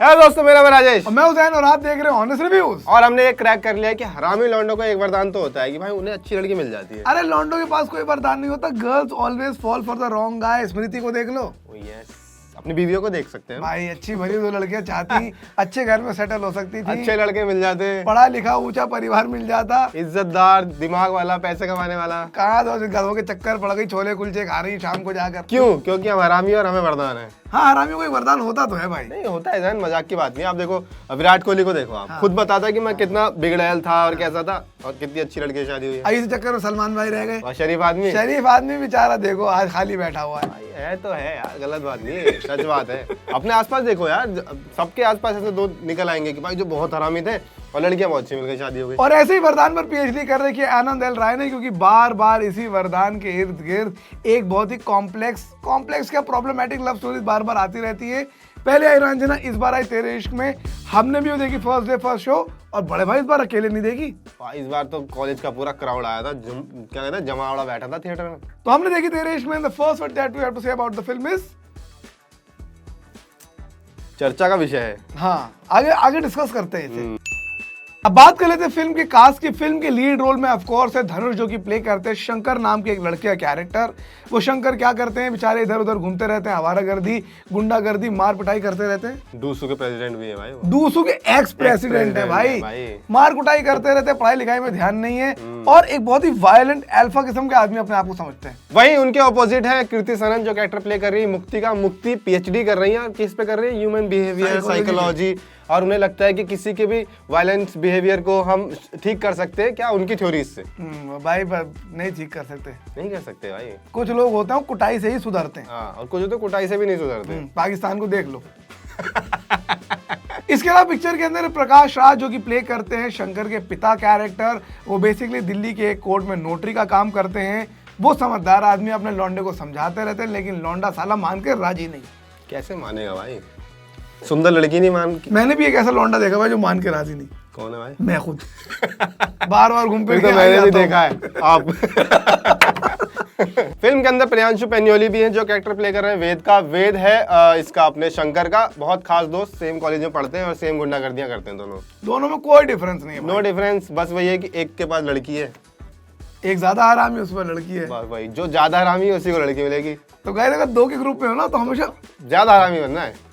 Hello दोस्तों, मेरा नाम राजेश मैं हुसैन और आप देख रहे हैं ऑनेस्ट रिव्यूज। और हमने ये क्रैक कर लिया है कि हरामी लौंडों का एक वरदान तो होता है कि भाई उन्हें अच्छी लड़की मिल जाती है। अरे लॉन्डो के पास कोई वरदान नहीं होता, girls always fall for the wrong guy. Smriti को देख लो। यस, अपनी बीवियों को देख सकते हैं। भाई अच्छी भली दो लड़कियां चाहती, अच्छे घर में सेटल हो सकती थी, अच्छे लड़के मिल जाते, पढ़ा लिखा ऊंचा परिवार मिल जाता, इज्जतदार, दिमाग वाला, पैसे कमाने वाला। कहाँ तो गधों के चक्कर पड़ गई, छोले कुलचे खा रही शाम को जाकर। क्यों? क्योंकि हम हरामी और हमें वरदान है। हाँ, हरामियों को एक वरदान होता तो है भाई। नहीं होता है, मजाक की बात नहीं। आप देखो विराट कोहली को देखो, आप खुद बताता है कि मैं कितना बिगड़ैल था और कैसा था और कितनी अच्छी लड़की शादी हुई है। इस चक्कर में सलमान भाई रह गए। और शरीफ आदमी बेचारा देखो आज खाली बैठा हुआ है। है तो है यार, गलत बात नहीं है, सच बात है। अपने आसपास देखो यार, सबके आसपास ऐसे दो निकल आएंगे कि भाई जो बहुत हरामी थे और लड़कियां बहुत अच्छी मिल गई, शादी हो गई। और ऐसे ही वरदान पर पीएचडी कर रखी है आनंद एल राय ने, क्योंकि बार बार इसी वरदान के इर्द गिर्द एक बहुत ही कॉम्प्लेक्स क्या प्रॉब्लमेटिक लव स्टोरी बार बार आती रहती है। पहले आई रंजना, इस बार आई तेरे इश्क में। हमने भी वो देखी फर्स्ट डे फर्स्ट शो। और बड़े भाई इस बार अकेले नहीं देखी। इस बार तो कॉलेज का पूरा क्राउड आया था, क्या कहते हैं, जमावड़ा बैठा था थिएटर में। तो हमने देखी तेरे इश्क में। The first word that we have to say about the film is, चर्चा का विषय है। हाँ, आगे डिस्कस करते हैं इसे। अब बात कर लेते हैं फिल्म के कास्ट की। फिल्म के लीड रोल में ऑफ कोर्स है धनुष, जो कि प्ले करते हैं शंकर नाम के एक लड़के का कैरेक्टर। वो शंकर क्या करते हैं, बेचारे इधर उधर घूमते रहते हैं, आवारागर्दी, गुंडागर्दी, मार पिटाई करते रहते हैं। डूसू के प्रेसिडेंट भी है भाई वो। डूसू के एक्स प्रेसिडेंट है भाई। मार कुटाई करते रहते हैं, पढ़ाई लिखाई में ध्यान नहीं है और एक बहुत ही वायलेंट अल्फा किस्म के आदमी अपने आप को समझते हैं। वहीं उनके ऑपोजिट है कृति सनन, जो कैरेक्टर प्ले कर रही है मुक्ति का। मुक्ति पीएचडी कर रही है, किस पे कर रही है? Human behaviour, psychology. और उन्हें लगता है कि किसी के भी वायलेंस बिहेवियर को हम ठीक कर सकते हैं क्या, उनकी थ्योरीज से। भाई नहीं ठीक कर सकते। नहीं कर सकते भाई। कुछ लोग होते हैं कुटाई से ही सुधरते हैं। हाँ, और कुछ तो कुटाई से भी नहीं सुधरते। पाकिस्तान को देख लो। इसके अलावा पिक्चर के अंदर प्रकाश राज, जो कि प्ले करते हैं शंकर के पिता कैरेक्टर। वो बेसिकली दिल्ली के एक कोर्ट में नोटरी का काम करते हैं। वो समझदार आदमी, अपने लौंडे को समझाते रहते हैं, लेकिन लौंडा साला मान के राजी नहीं। कैसे मानेगा भाई? सुंदर लड़की नहीं मान। मैंने भी एक ऐसा लौंडा देखा भाई जो मान के राजी नहीं। कौन है भाई? मैं खुद। बार बार घूम फिर तो मैंने भी देखा है। आप फिल्म के अंदर प्रियांशु पेन्योली भी हैं, जो कैरेक्टर प्ले कर रहे हैं वेद का। वेद है इसका अपने शंकर का बहुत खास दोस्त। सेम कॉलेज में पढ़ते हैं और सेम गुंडागर्दियां करते हैं दोनों में कोई डिफरेंस नहीं है। नो डिफरेंस, बस वही है कि एक के पास लड़की है, एक ज्यादा हरामी, उस पर लड़की है। बस वही, जो ज्यादा हरामी है उसी को लड़की मिलेगी। तो गाइस अगर दो के ग्रुप में हो ना तो हमेशा ज्यादा हरामी बनना है।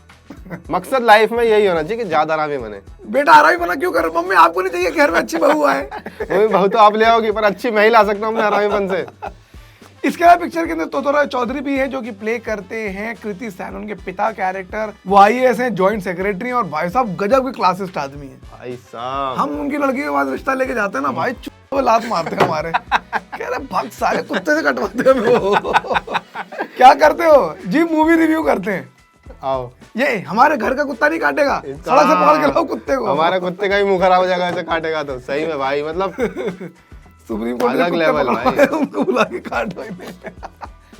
मकसद लाइफ में यही होना चाहिए कि ज्यादा हरामी बने। बेटा हरामी बना क्यों कर रहे हो? मम्मी आपको नहीं चाहिए घर में अच्छी बहू आए? वो बहू तो आप ले आओगी, पर अच्छी मैं ही ला सकता हूँ अपने हरामीपन से। इसके अलावा पिक्चर के अंदर तोतोराय चौधरी भी हैं, जो कि प्ले करते हैं कृति सैनन के पिता कैरेक्टर। वो आईएएस हैं, जॉइंट सेक्रेटरी, और भाई साहब गजब के क्लासिस्ट आदमी हैं भाई साहब। हम उनकी लड़की के पास रिश्ता लेके जाते हैं ना भाई, वो लात मारते हैं हमारे। कह रहे भाग साले, कुत्ते से कटवाते हैं वो। क्या करते हो जी? मूवी रिव्यू करते हैं। आओ, ये हमारे घर का कुत्ता नहीं काटेगा, सड़क से पकड़ के लाओ कुत्ते को। हमारे कुत्ते का ही मुंह खराब हो जाएगा ऐसे काटेगा तो। सही में भाई, मतलब सुप्रीम कोर्ट अलग लेवल भाई। उनको बुला के काटो।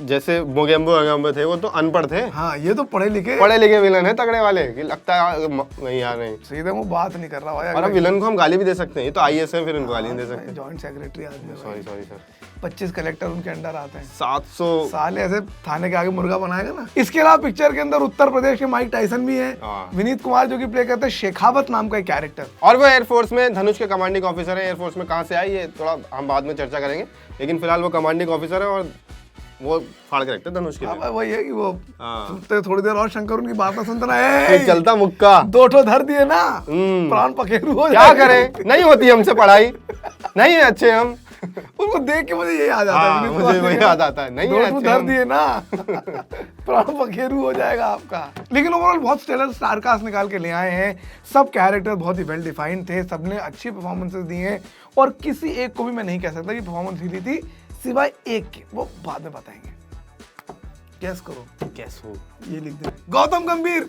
जैसे मोगेम्बो थे, वो तो अनपढ़ थे। हाँ, ये तो पढ़े लिखे विलन है, तगड़े वाले कि लगता है नहीं यार नहीं। सीधे वो बात नहीं कर रहा भाई। और अब विलन को हम गाली भी दे सकते हैं, ये तो आईएएस है, फिर इनको गाली नहीं दे सकते। जॉइंट सेक्रेटरी आदमी। Sorry sir. 25 कलेक्टर उनके अंडर आते हैं। 700 साले ऐसे थाने के आगे मुर्गा बनाएगा ना। इसके अलावा पिक्चर के अंदर उत्तर प्रदेश के माइक टाइसन भी हैं। विनीत कुमार, जो कि प्ले करते हैं शेखावत नाम का एक कैरेक्टर। और वो एयरफोर्स में धनुष के कमांडिंग ऑफिसर है। एयरफोर्स में कहाँ से आए ये थोड़ा हम बाद में चर्चा करेंगे, लेकिन फिलहाल वो कमांडिंग ऑफिसर है और वो फाड़ के रखते हैं धनुष के लिए। वही है कि वो सुनते थोड़ी देर और शंकर उनकी बात ना सुनता ना, चलता मुक्का 2 ठो धर दिए ना, प्राण पखेरु हो क्या करें, नहीं होती हमसे पढ़ाई, नहीं है अच्छे हम। उनको देख के मुझे ये याद आता है, मुझे वही याद आता है, नहीं है अच्छे धर दिए ना, प्राण पखेरु हो जाएगा आपका। लेकिन ओवरऑल बहुत स्टेलर स्टार कास्ट निकाल के ले आए हैं। सब कैरेक्टर बहुत ही वेल डिफाइंड थे, सबने अच्छी परफॉर्मेंसेस दी हैं और किसी एक को भी मैं नहीं कह सकता कि परफॉर्मेंस दी थी सिवाय एक के, वो बाद में बताएंगे। गैस करो, गैस हो, ये लिख दे, गौतम गंभीर।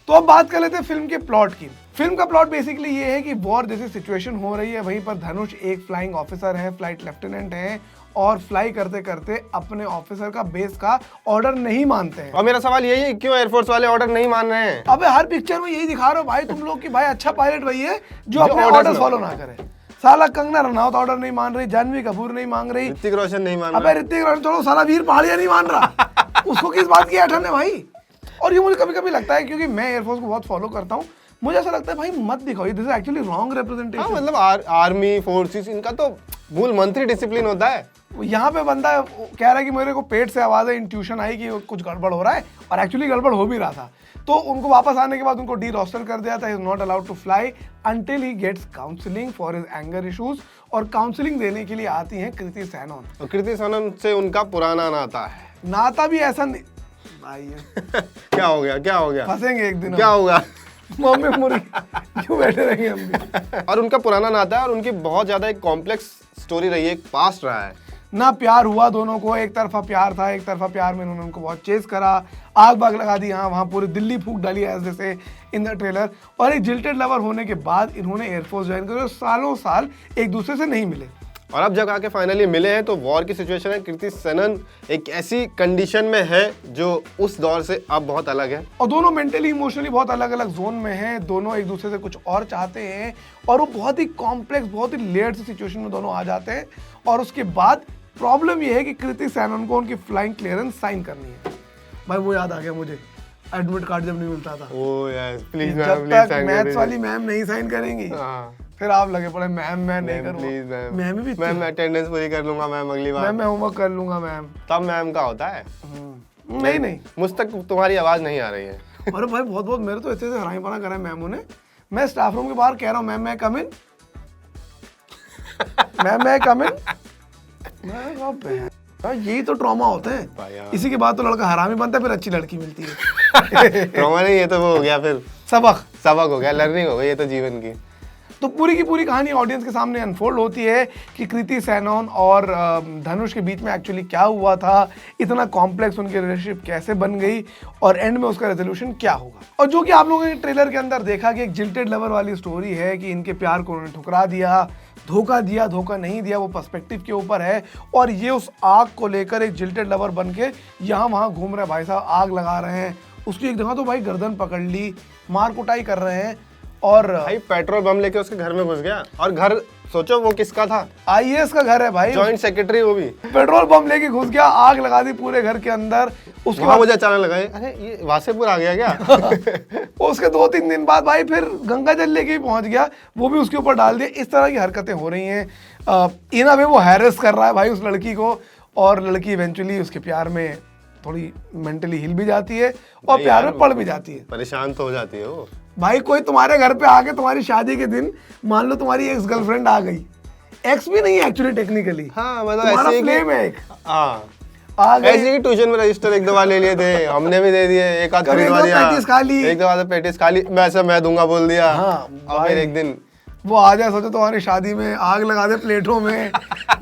तो अब बात कर लेते हैं फिल्म के प्लॉट की। फिल्म का प्लॉट बेसिकली ये है कि वॉर जैसी सिचुएशन हो रही है, वहीं पर धनुष एक फ्लाइंग ऑफिसर है, फ्लाइट लेफ्टिनेंट है, और फ्लाई करते करते अपने ऑफिसर का बेस का ऑर्डर नहीं मानते हैं। और मेरा सवाल यही है, क्यों एयरफोर्स वाले ऑर्डर नहीं मान रहे हैं? अबे हर पिक्चर में यही दिखा रहे हो भाई तुम लोग कि भाई अच्छा पायलट वही है जो अपने ऑर्डर फॉलो ना करे। साला कंगना रनौत ऑर्डर नहीं मान रही, जानवी कपूर नहीं मान रही, ऋतिक रोशन नहीं मान रहा। अबे ऋतिक रोशन छोड़ो, साला वीर पहाड़िया नहीं मान रहा। उसको किस बात की ऐठन है भाई? और ये मुझे कभी कभी लगता है, क्योंकि मैं एयरफोर्स को बहुत फॉलो करता हूँ, मुझे ऐसा लगता है भाई मत दिखाओ, दिस इज एक्चुअली रॉन्ग हाँ, रिप्रेजेंटेशन। मतलब आर्मी फोर्सेस इनका तो मूल मंत्री डिसिप्लिन होता है। यहाँ पे बंदा कह रहा है कि मेरे को पेट से आवाज़ है, इंट्यूशन आई कि कुछ गड़बड़ हो रहा है, और एक्चुअली गड़बड़ हो भी रहा था। तो उनको वापस आने के बाद उनको डी रोस्टर कर दिया था, is not allowed to fly until he gets counselling for his anger issues. और काउंसलिंग देने के लिए आती हैं कृति सैनन। और कृति सनन से उनका पुराना नाता है। नाता भी ऐसा नहीं भाई क्या हो गया फंसेंगे एक दिन, क्या होगा? मम्मी मुर्गी क्यों बैठे रहेंगे हम भी। और उनका पुराना नाता है, और उनकी बहुत ज्यादा एक कॉम्प्लेक्स स्टोरी रही है, एक पास्ट रहा है ना। प्यार हुआ दोनों को, एक तरफा प्यार था, एक तरफा प्यार में उन्होंने उनको बहुत चेस करा, आग बाग लगा दी, यहाँ वहाँ पूरी दिल्ली फूक डाली एज जैसे इन द ट्रेलर। और एक जिल्टेड लवर होने के बाद इन्होंने एयरफोर्स ज्वाइन कर, सालों साल एक दूसरे से नहीं मिले, और अब जब आके फाइनली मिले हैं तो वॉर की सिचुएशन है। कृति सनन एक ऐसी कंडीशन में है जो उस दौर से अब बहुत अलग है, और दोनों मेंटली इमोशनली बहुत अलग अलग जोन में हैं। दोनों एक दूसरे से कुछ और चाहते हैं, और वो बहुत ही कॉम्प्लेक्स, बहुत ही लेयर्ड सिचुएशन में दोनों आ जाते हैं। और उसके बाद प्रॉब्लम ये है कि कृति सैनन को उनकी फ्लाइंग क्लियरेंस साइन करनी है। भाई वो याद आ गया मुझे, एडमिट कार्ड जब नहीं मिलता था, ओह यस प्लीज जब तक मैथ्स वाली मैम नहीं साइन करेंगी, फिर आप लगे पड़े मैम मैं नहीं करूँगा, मैम भी मैं अटेंडेंस पूरी कर लूंगा मैम, अगली बार मैं होमवर्क कर लूंगा मैम, तब मैम का होता है। नहीं मुझ तक तुम्हारी आवाज नहीं आ रही है। अरे भाई बहुत बहुत मेरे तो ऐसे हरामीपना करा है मैमों ने। मैं स्टाफ रूम के बाहर कह रहा हूँ मैम मैं कम इन, मैम मैं कम इन, यही तो ट्रॉमा होते हैं। इसी के बाद तो लड़का हरामी बनता है, फिर अच्छी लड़की मिलती है। ट्रॉमा नहीं, ये तो वो हो गया, फिर सबक हो गया, लर्निंग हो गई, ये तो जीवन की। तो पूरी की पूरी कहानी ऑडियंस के सामने अनफोल्ड होती है कि कृति सैनन और धनुष के बीच में एक्चुअली क्या हुआ था, इतना कॉम्प्लेक्स उनकी रिलेशनशिप कैसे बन गई, और एंड में उसका रेजोल्यूशन क्या होगा। और जो कि आप लोगों ने ट्रेलर के अंदर देखा कि एक जिल्टेड लवर वाली स्टोरी है कि इनके प्यार को उन्होंने ठुकरा दिया, धोखा दिया, धोखा नहीं दिया, वो पर्सपेक्टिव के ऊपर है। और ये उस आग को लेकर एक जिल्टेड लवर बन के यहाँ वहाँ घूम रहे हैं, भाई साहब आग लगा रहे हैं। उसकी एक जगह तो भाई गर्दन पकड़ ली, मार कुटाई कर रहे हैं, और भाई पेट्रोल बम लेके उसके घर में घुस गया। और घर सोचो वो किसका था, आईएएस का घर है भाई, जॉइंट सेक्रेटरी, वो भी पेट्रोल बम लेके घुस गया, आग लगा दी पूरे घर के अंदर। उसके बाद मुझे अचानक लगा अरे ये वासेपुर आ गया क्या। उसके 2-3 दिन बाद भाई फिर गंगा जल लेके ही पहुंच गया, वो भी उसके ऊपर डाल दिया। इस तरह की हरकतें हो रही हैं। इन अ वे वो हैरेस कर रहा है भाई उस लड़की को, और लड़की इवेंचुअली उसके प्यार में थोड़ी मेंटली हिल भी जाती है और प्यार में पड़ भी जाती है। परेशान तो हो जाती है वो। भाई कोई तुम्हारे घर पे आके तुम्हारी शादी के दिन मान लो तुम्हारी एक्स गर्लफ्रेंड आ गई, एक्स भी नहीं है एक्चुअली टेक्निकली, हाँ मतलब तुम्हारा ऐसे फ्लेम है एक, हाँ आ गई। ऐसे ही ट्यूशन में रजिस्टर एक दवा ले लिए थे, हमने भी दे दिए, एक आध खरीदवा दिया, पेटिस खा ली, एक दवा पेटिस खा ली, मैं दूंगा बोल दिया। हाँ, और फिर एक दिन वो आ जाए, सोचो तुम्हारी शादी में आग लगा दे प्लेटों में,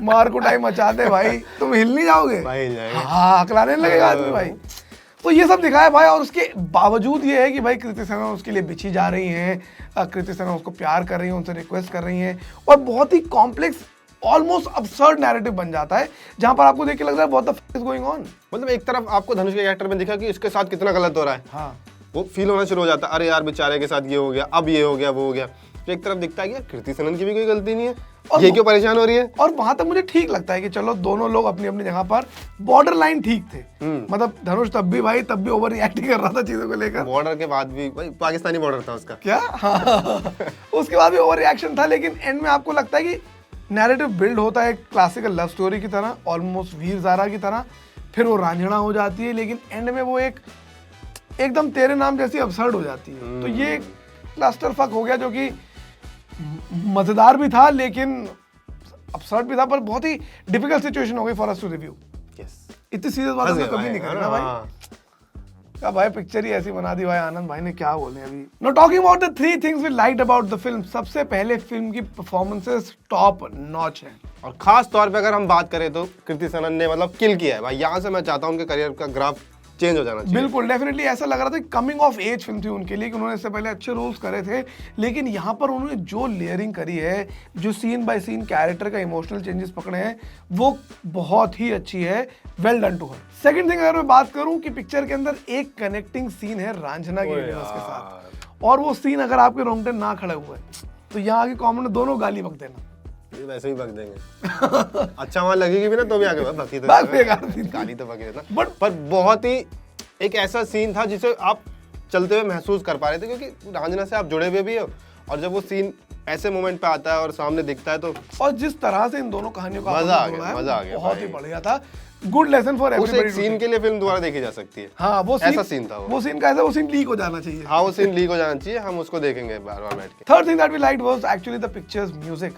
मार कुटाई मचा दे भाई, तुम हिल नहीं जाओगे भाई, हाँ हकलाने लगेगा आदमी भाई। तो ये सब दिखाया भाई, और उसके बावजूद ये है कि भाई कृति सैनन उसके लिए बिछी जा रही हैं, कृति सैनन उसको प्यार कर रही हैं, उनसे रिक्वेस्ट कर रही हैं, और बहुत ही कॉम्प्लेक्स ऑलमोस्ट अबसर्ड नैरेटिव बन जाता है, जहां पर आपको देख के लग रहा है what the fuck is going on. मतलब एक तरफ आपको धनुष के कैरेक्टर में दिखा कि इसके साथ कितना गलत हो रहा है, हाँ वो फील होना शुरू हो जाता है, अरे यार बेचारे के साथ ये हो गया, अब ये हो गया, वो हो गया। तो एक तरफ दिखता है कि कृति सैनन की भी कोई गलती नहीं है, ये क्यों परेशान हो रही है। और वहां तक मुझे ठीक लगता है कि चलो दोनों लोग अपनी अपनी जगह पर बॉर्डर लाइन ठीक थे। मतलब धनुष तब भी ओवर रिएक्ट कर रहा था चीजों को लेकर, बॉर्डर के बाद भी भाई पाकिस्तानी बॉर्डर था उसका क्या हाँ। उसके बाद भी ओवर रिएक्शन था, लेकिन एंड में आपको लगता है कि नैरेटिव बिल्ड होता है क्लासिकल लव स्टोरी की तरह, ऑलमोस्ट वीर ज़ारा की तरह, फिर वो रांझना हो जाती है, लेकिन एंड में वो एकदम तेरे नाम जैसी अबसर्ड हो जाती है। तो ये क्लस्टर फक हो गया, जो कि मजेदार भी था लेकिन अबसर्ड भी था, पर बहुत ही डिफिकल्ट सिचुएशन हो गई फॉर अस टू रिव्यू। इतनी सीरियस बात तो कभी नहीं करना भाई, क्या भाई पिक्चर ही ऐसी बना दी भाई। आनंद भाई ने क्या बोले अभी। No talking about the 3 things we liked about the film. सबसे पहले फिल्म की परफॉर्मेंसेस टॉप नॉच है, और खास तौर पे अगर हम बात करें तो कृति सैनन ने मतलब किल किया है भाई। यहाँ से मैं चाहता हूँ उनके करियर का ग्राफ चेंज हो जाना चाहिए। बिल्कुल डेफिनेटली ऐसा लग रहा था कि कमिंग ऑफ एज फिल्म थी उनके लिए, कि उन्होंने इससे पहले अच्छे रोल्स करे थे, लेकिन यहाँ पर उन्होंने जो लेयरिंग करी है, जो सीन बाय सीन कैरेक्टर का इमोशनल चेंजेस पकड़े हैं, वो बहुत ही अच्छी है। Well done to her. Second thing अगर मैं बात करूं कि पिक्चर के अंदर एक कनेक्टिंग सीन है रांझना के यूनिवर्स के साथ, और वो सीन अगर आपके रोंगटे ना खड़े हुए तो यहाँ आगे कॉमेंट में दोनों गाली बक देना, वैसे ही बक देंगे। अच्छा वहां लगेगी भी ना तो भी आगे बकी तो गाली तो बकी देना। बट पर बहुत ही एक ऐसा सीन था जिसे आप चलते हुए महसूस कर पा रहे थे, क्योंकि रांझना से आप जुड़े हुए भी हो, और जब वो सीन ऐसे मोमेंट पे आता है और सामने दिखता है तो और जिस तरह से इन दोनों कहानियों का मजा आ आपने गया, जोड़ा है, मजा आ गया बहुत ही भाई। बढ़िया था। गुड लेसन फॉर उस एवरीबॉडी। एक सीन के लिए फिल्म दोबारा देखी जा सकती है। हाँ वो ऐसा सीन था वो सीन कैसा, वो सीन लीक हो जाना चाहिए। हाँ, वो सीन लीक हो जाना चाहिए, हम उसको देखेंगे बार बार बैठ के। Third thing that we liked was actually the picture's music.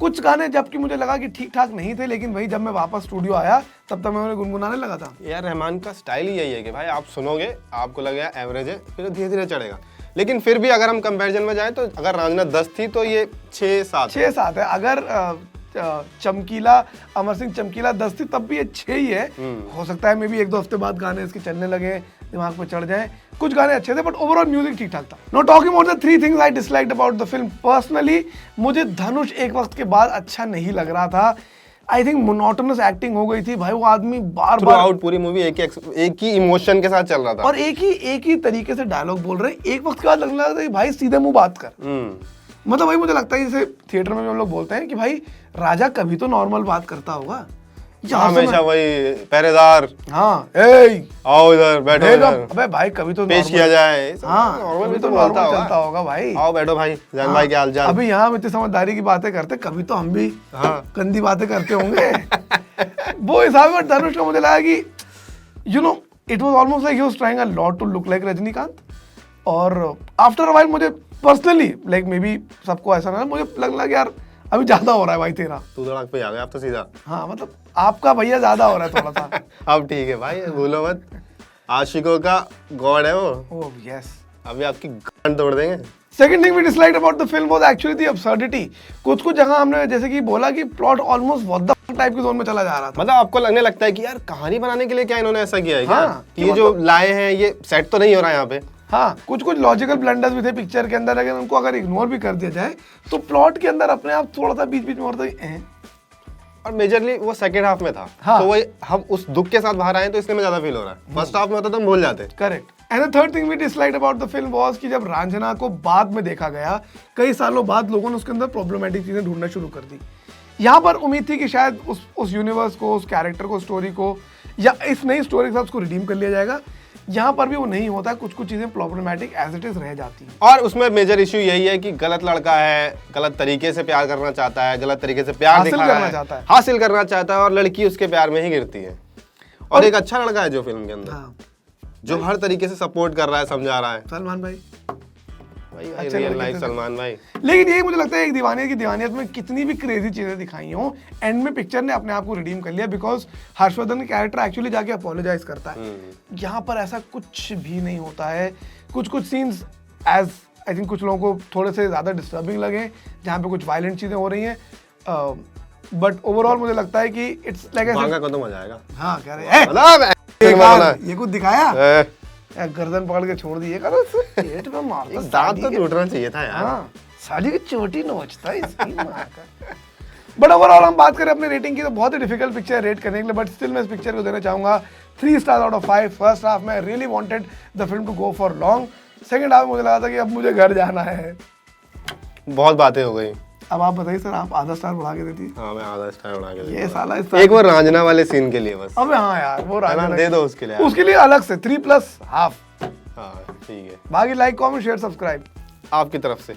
कुछ गाने जबकि मुझे लगा कि ठीक ठाक नहीं थे, लेकिन वही जब मैं वापस स्टूडियो आया तब तक मैं उन्हें गुनगुनाने लगा था। यार रहमान का स्टाइल ही यही है कि भाई आप सुनोगे, आपको लगेगा एवरेज है, फिर धीरे धीरे चढ़ेगा। लेकिन फिर भी अगर हम कंपैरिजन में जाएं तो अगर रांझना 10 थी तो ये 6-7 6-7 है। अगर चमकीला, अमर सिंह चमकीला 10 थी तब भी ये 6 ही है। हो सकता है मे बी 1-2 हफ्ते बाद गाने इसके चलने लगे, दिमाग पे चढ़ जाए। कुछ गाने अच्छे थे बट ओवरऑल म्यूजिक ठीक ठाक था। No talking about the 3 things I disliked about the film. Personally मुझे धनुष एक वक्त के बाद अच्छा नहीं लग रहा था। आई थिंक मोनोटोनस एक्टिंग हो गई थी भाई, वो आदमी बार थ्रू बार आउट पूरी मूवी एक ही इमोशन के साथ चल रहा था और एक ही तरीके से डायलॉग बोल रहे हैं। एक वक्त के बाद लगने लगा था कि भाई सीधे मुंह बात कर। मतलब भाई मुझे लगता है जैसे थिएटर में भी हम लोग बोलते हैं कि भाई राजा कभी तो नॉर्मल बात करता होगा, हमेशा वही पहरेदार, हाँ ए आओ इधर बैठो, अबे भाई कभी तो पेश किया जाए, हाँ कभी तो नॉर्मल चलता होगा भाई, आओ बैठो भाई, जान भाई क्या हाल चाल। अभी यहाँ हम इतनी समझदारी की बातें करते, कभी तो हम भी गंदी बातें करते होंगे। वो हिसाब में धनुष का मुझे लगा कि you know it was almost like he was trying a lot to look like Rajinikanth. और आफ्टर अ व्हाइल मुझे पर्सनली लाइक मे बी सबको ऐसा ना, मुझे लगने लगा यार अभी ज्यादा हो रहा है भाई तेरा, तू धड़क पे आ गया आप तो सीधा। हाँ मतलब आपका भैया ज्यादा हो रहा है थोड़ा सा। अब ठीक है भाई, भूलो मत, आशिकों का गॉड है वो। ओह यस, अभी आपकी गांड तोड़ देंगे। Second thing we disliked about the film was actually the absurdity. कुछ जगह हमने जैसे कि बोला कि plot almost what the fuck type की जोन में चला जा रहा था। मतलब आपको लगने लगता है कि यार कहानी बनाने के लिए क्या इन्होंने ऐसा किया है क्या? हाँ, कि ये जो लाए हैं ये सेट तो नहीं हो रहा है यहाँ पे। हाँ कुछ लॉजिकल ब्लंडर्स भी थे पिक्चर के अंदर, अगर उनको अगर इग्नोर भी कर दिया जाए तो प्लॉट के अंदर अपने आप थोड़ा सा बीच बीच में होता है। और मेजरली वो सेकंड हाफ में था। हाँ। तो वही हम उस दुख के साथ बाहर आए तो इसलिए में ज्यादा फील हो रहा है। फर्स्ट हाफ में होता तो हम भूल जाते। Correct. And the third thing we disliked about the film was कि जब रांझना को बाद में देखा गया, कई सालों बाद लोगों ने उसके अंदर प्रॉब्लमेटिक चीजें ढूंढना शुरू कर दी। यहाँ पर उम्मीद थी कि शायद उस यूनिवर्स को, उस कैरेक्टर को, स्टोरी को या इस नई स्टोरी के साथ उसको रिडीम कर लिया जाएगा। यहाँ पर भी वो नहीं होता, कुछ चीजें प्रॉब्लमेटिक एज इट इज रह जाती हैं। और उसमें मेजर इशू यही है कि गलत लड़का है, गलत तरीके से प्यार करना चाहता है, गलत तरीके से प्यार हासिल दिखा करना रहा है, चाहता है। हासिल करना चाहता है, और लड़की उसके प्यार में ही गिरती है। और एक अच्छा लड़का है जो फिल्म के अंदर, हाँ। जो हर तरीके से सपोर्ट कर रहा है, समझा रहा है। सलमान भाई भाई रियल लाइफ सलमान भाई। लेकिन यही मुझे लगता है एक दीवानियत की दीवानियत में कितनी भी क्रेजी चीजें दिखाई हों, एंड में पिक्चर ने अपने आप को रिडीम कर लिया, बिकॉज हर्षवर्धन का कैरेक्टर एक्चुअली जाके अपोलोजाइज करता है। यहाँ पर ऐसा कुछ भी नहीं होता है। कुछ सीन्स एज आई थिंक कुछ लोगों को थोड़े से ज्यादा डिस्टर्बिंग लगे, जहाँ पे कुछ वायलेंट चीजें हो रही हैं, बट ओवरऑल मुझे लगता है कि इट्स लाइक मांगा को तो मजा आएगा। हाँ कह रहे मतलब ये कुछ दिखाया, ए, गर्दन पकड़ के छोड़ दिए, करो पेट में मारता, दांत तो टूटना चाहिए था यार। हाँ, साली की चोटी नोचता है इसकी माँ का। बट ओवरऑल हम बात करें अपने रेटिंग की तो बहुत ही डिफिकल्ट पिक्चर रेट करने के लिए, बट स्टिल मैं इस पिक्चर को देना चाहूंगा 3 star out of 5। First half में really wanted the film to go for long. Second half मुझे लगा था कि अब मुझे घर जाना है। बहुत बातें हो गई। अब आप बताइए सर, आप आधा स्टार बढ़ा के देती। हाँ मैं आधा स्टार बना के ये साला एक वो रांझना वाले सीन के लिए बस। अबे हाँ यार वो राजा दे दो उसके लिए। उसके लिए अलग से 3+हाफ। हाँ ठीक है, बाकी लाइक कमेंट शेयर सब्सक्राइब आपकी तरफ से।